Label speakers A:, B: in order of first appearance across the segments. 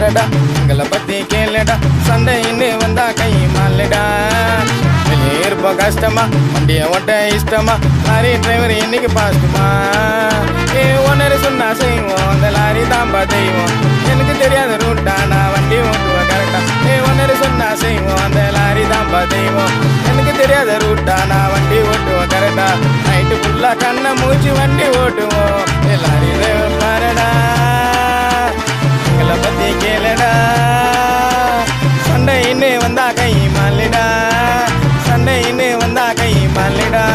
A: பாரடா எங்களை பத்தி கேளுடா சண்டைன்னு வந்தா கை மாலடா வெளியே இருப்போம் கஷ்டமா வண்டியை ஓட்ட இஷ்டமா லாரி டிரைவர் இன்னைக்கு பாஸ்டுமா ஓனர் சொன்னா செய்வோம் அந்த லாரி தான்பா தெய்வம் எனக்கு தெரியாத ரூட்டா நான் வண்டி ஓட்டுவேன் கரெக்டா ஓனர் சொன்னா செய்வோம் அந்த லாரி தான்பா தெய்வம் எனக்கு தெரியாத ரூட்டா நான் வண்டி ஓட்டுவேன் கரெக்டா நைட்டு ஃபுல்லா கண்ணை மூச்சு வண்டி ஓட்டுவோம் லாரி டிரைவர் பாரடா எங்களை பத்தி கேளுடா சண்டைன்னு வந்தா கை மாலிடா சண்டைன்னு வந்தா கை மாலிடா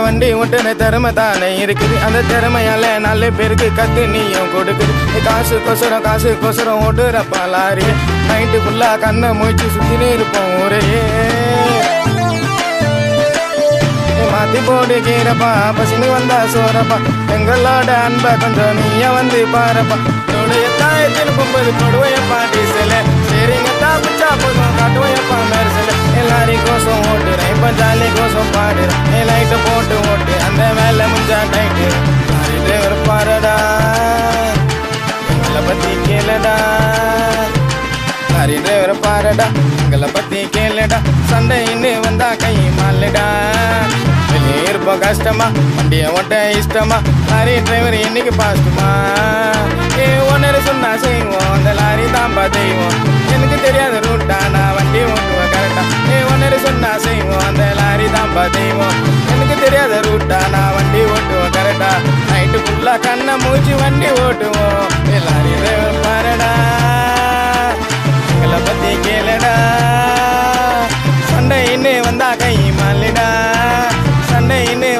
A: வண்டி ஓட்டுற திறமை தானே இருக்குது அந்த திறமையால 4 பேருக்கு கத்து நீயும் கொடுக்குது காசு கொசரம் ஓட்டுறப்பா லாரி நைட்டு ஃபுல்லா கண்ணை மூச்சு சுத்தினே இருப்போம் ஒரே மாத்தி போடுகிறப்பா பசினு வந்தா சோறப்பா எங்களோட அன்பை கொஞ்சம் நீய வந்து பாருப்பா எத்தாயத்தில் 9 கொடுவையப்பா டீசல சரிங்க தாப்பிச்சா போதும் காட்டுவையப்பா மெரிசல எல்லாரையும் கோசம் ஓட்டுறேன் இப்ப ஜாலி கோசம் பாடுறேன் லைட்டை போட்டு ஓட்டு அந்த மேல முஞ்சா டைட்டு லாரி டிரைவர் பாரடா எங்களை பத்தி கேளுடா லாரி டிரைவர் பாரடா எங்களை பத்தி கேளுடா சண்டைன்னு வந்தா கை மாலடா வெளியே இருப்போம் கஷ்டமா வண்டியை ஓட்ட இஷ்டமா லாரி டிரைவர் இன்னைக்கு பாஸ்டுமா ஓனர் சொன்னா செய்வோம் அந்த லாரி தான்பா தெய்வம் எனக்கு தெரியாத ரூட்டா நான் வண்டி ஓட்டுவேன் கரெக்டா ஓனர் சொன்னா செய்வோம் அந்த லாரி தான்பா தெய்வம் எனக்கு தெரியாத ரூட்டா நான் வண்டி ஓட்டுவேன் கரெக்டா நைட்டு ஃபுல்லா கண்ணை மூச்சு வண்டி ஓட்டுவோம் லாரி டிரைவர் பாரடா எங்களை பத்தி கேளுடா சண்டைன்னு வந்தா கை மாலிடா சண்டைன்னு